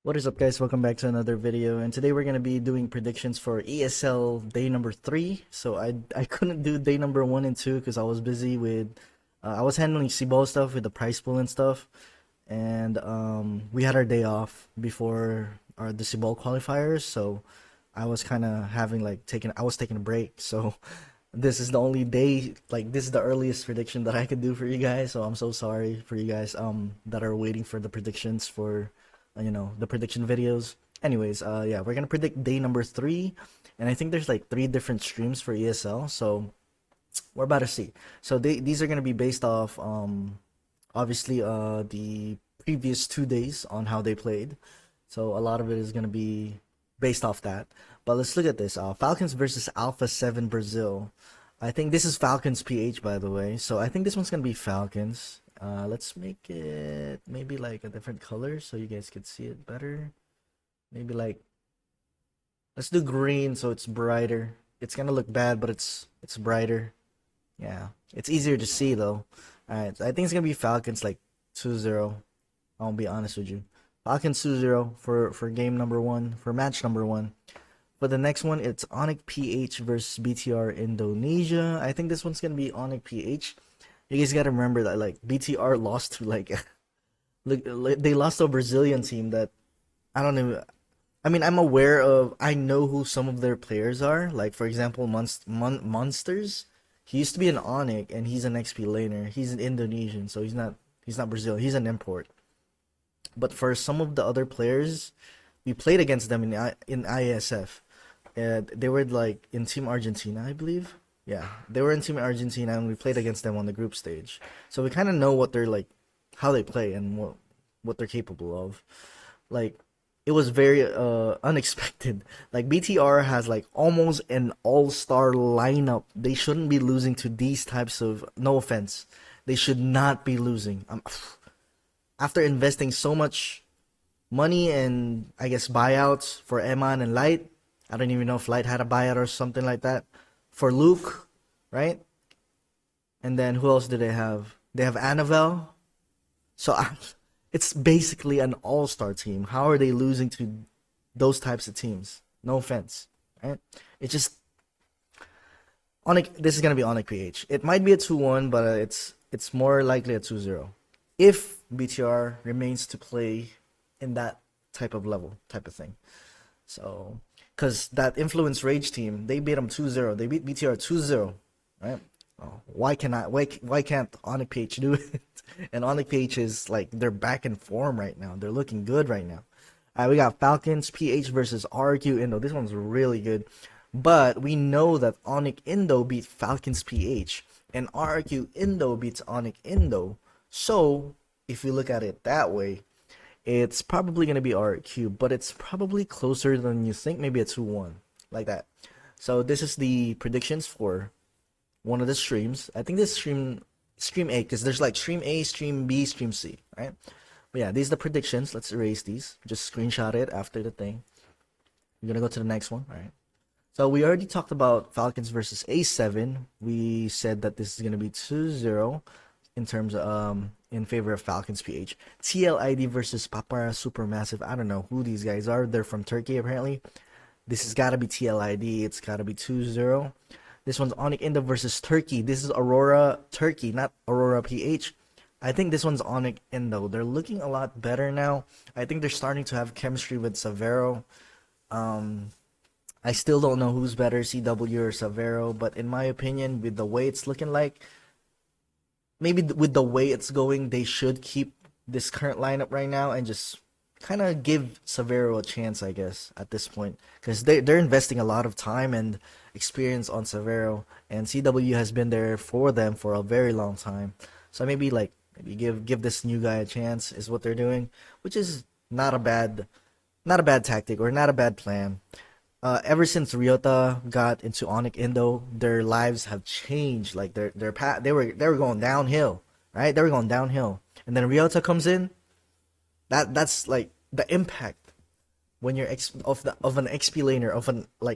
What is up, guys? Welcome back to another video, and today we're gonna be doing predictions for ESL day number 3. So I couldn't do day number 1 and 2 because I was busy with I was handling C-ball stuff with the prize pool and stuff, and we had our day off before the C-ball qualifiers, so I was kind of having like I was taking a break. So this is the only day, like this is the earliest prediction that I could do for you guys. So I'm so sorry for you guys that are waiting for the predictions for the prediction videos. Anyways, yeah, we're gonna predict day number 3, and I think there's like 3 different streams for ESL, so we're about to see. So these are gonna be based off obviously the previous 2 days on how they played, so a lot of it is gonna be based off that. But let's look at this. Falcons versus Alpha 7 Brazil. I think this is Falcons PH, by the way, so I think this one's gonna be Falcons. Let's make it maybe like a different color so you guys can see it better. Maybe like, let's do green so it's brighter. It's gonna look bad, but it's brighter. Yeah, it's easier to see though. Alright, I think it's gonna be Falcons like 2-0. I'll be honest with you. Falcons 2-0 for game number 1, for match number 1. For the next one, it's Onyx PH versus BTR Indonesia. I think this one's gonna be Onyx PH. You guys gotta remember that like BTR lost to like they lost to a Brazilian team that I don't know. I mean, I know who some of their players are. Like for example, Monsters. He used to be an Onyx and he's an XP laner. He's an Indonesian, so he's not Brazilian. He's an import. But for some of the other players, we played against them in ISF. And they were like in Team Argentina, I believe. Yeah, they were in Team Argentina, and we played against them on the group stage. So we kind of know what they're like, how they play, and what they're capable of. Like, it was very unexpected. Like BTR has like almost an all-star lineup. They shouldn't be losing to these types of. No offense, they should not be losing. After investing so much money and I guess buyouts for Eman and Light. I don't even know if Light had a buyout or something like that. For Luke, right? And then who else do they have? They have Annabelle. So it's basically an all-star team. How are they losing to those types of teams? No offense, right? It's just Onyx. This is gonna be Onyx PH. It might be a 2-1, but it's more likely a 2-0 if BTR remains to play in that type of level, type of thing. So, because that Influence Rage team, they beat them 2-0. They beat BTR 2-0, right? Oh, why can't Onyx PH do it? And Onyx PH is like, they're back in form right now. They're looking good right now. We got Falcons PH versus RQ Indo. This one's really good. But we know that Onyx Indo beat Falcons PH. And RQ Indo beats Onyx Indo. So, if you look at it that way, it's probably going to be RQ, but it's probably closer than you think. Maybe a 2-1, like that. So this is the predictions for one of the streams. I think this stream A, because there's like stream A, stream B, stream C, right? But yeah, these are the predictions. Let's erase these. Just screenshot it after the thing. We're going to go to the next one, all right? So we already talked about Falcons versus A7. We said that this is going to be 2-0 in terms of in favor of Falcons PH. TLID versus Papara Supermassive. I don't know who these guys are. They're from Turkey apparently. This has got to be TLID. It's got to be 2-0. This one's Onyx Indo versus Turkey. This is Aurora Turkey, not Aurora PH. I think this one's Onyx Indo. They're looking a lot better now. I think they're starting to have chemistry with Savero. I still don't know who's better, CW or Savero, but in my opinion, with the way it's looking like, maybe with the way it's going, they should keep this current lineup right now and just kind of give Savero a chance, I guess, at this point. Because they're investing a lot of time and experience on Savero, and CW has been there for them for a very long time. So maybe give this new guy a chance is what they're doing, which is not a bad tactic or not a bad plan. Ever since Ryota got into Onyx Indo, their lives have changed. Like their path, they were going downhill, right? They were going downhill, and then Ryota comes in. That's like the impact when you're of an XP laner, of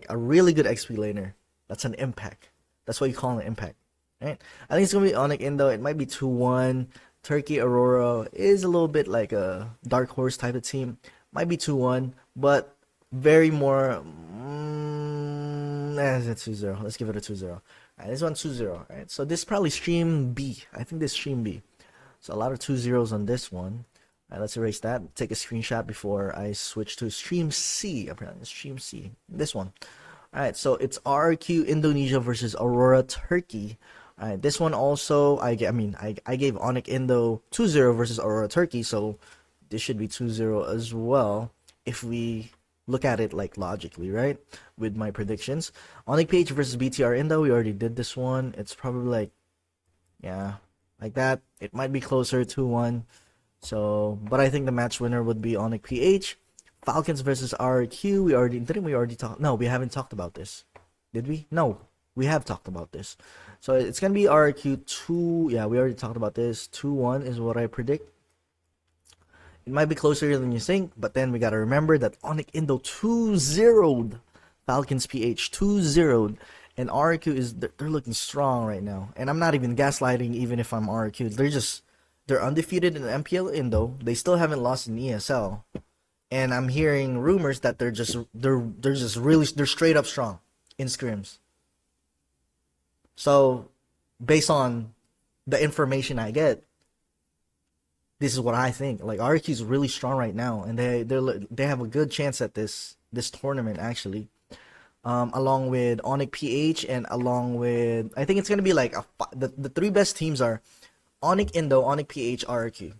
a really good XP laner. That's an impact. That's what you call an impact, right? I think it's gonna be Onyx Indo. It might be 2-1. Turkey Aurora is a little bit like a dark horse type of team, Might be 2-1, but very more. It's 2-0. Let's give it a 2-0. Alright, this one 2-0. Alright, so this is probably stream B. I think this is stream B. So a lot of 2-0s on this one. Alright, let's erase that. Take a screenshot before I switch to stream C. Apparently, stream C. This one. Alright, so it's RRQ Indonesia versus Aurora Turkey. Alright, this one also, I gave Onyx Indo 2-0 versus Aurora Turkey, so this should be 2-0 as well if we look at it like logically, right? With my predictions. Onyx Page versus BTR Indo, we already did this one. It's probably like, yeah, like that. It might be closer, 2-1. So, but I think the match winner would be Onyx PH. Falcons versus RQ. Didn't we already talk? No, we haven't talked about this. Did we? No, we have talked about this. So it's gonna be RQ 2. Yeah, we already talked about this. 2-1 is what I predict. It might be closer than you think, but then we gotta remember that Onyx Indo 2-0'd Falcons PH 2-0'd, and RQ is they're looking strong right now. And I'm not even gaslighting, even if I'm RQ. They're undefeated in MPL Indo. They still haven't lost in ESL. And I'm hearing rumors that they're straight up strong in scrims. So, based on the information I get, this is what I think. Like RQ is really strong right now, and they have a good chance at this tournament actually. Along with Onyx PH and along with, I think it's gonna be like the three best teams are Onyx Indo, Onyx PH, RQ,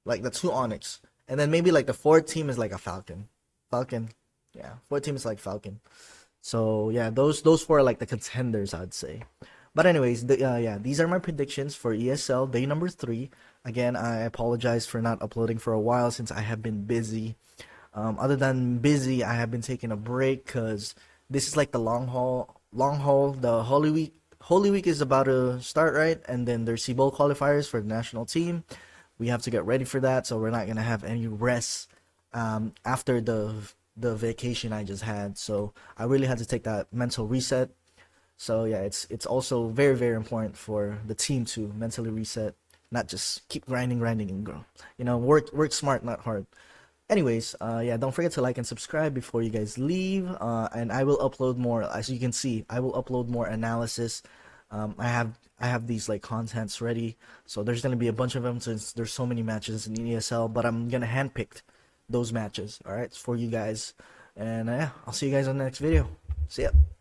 like the two Onyx. And then maybe like the fourth team is like a Falcon. Yeah. Fourth team is like Falcon. So yeah, those four are like the contenders, I'd say. But anyways, yeah, these are my predictions for ESL day number 3. Again, I apologize for not uploading for a while since I have been busy. Other than busy, I have been taking a break because this is like the long haul. The Holy Week. Holy Week is about to start, right? And then there's C-Bowl qualifiers for the national team. We have to get ready for that, so we're not gonna have any rest after the vacation I just had. So I really had to take that mental reset. So yeah, it's also very, very important for the team to mentally reset, not just keep grinding and grow. You know, work smart, not hard. Anyways, yeah, don't forget to like and subscribe before you guys leave. And I will upload more. As you can see, I will upload more analysis. I have these like contents ready, so there's gonna be a bunch of them since there's so many matches in ESL. But I'm gonna handpick those matches, all right, for you guys. And yeah, I'll see you guys on the next video. See ya.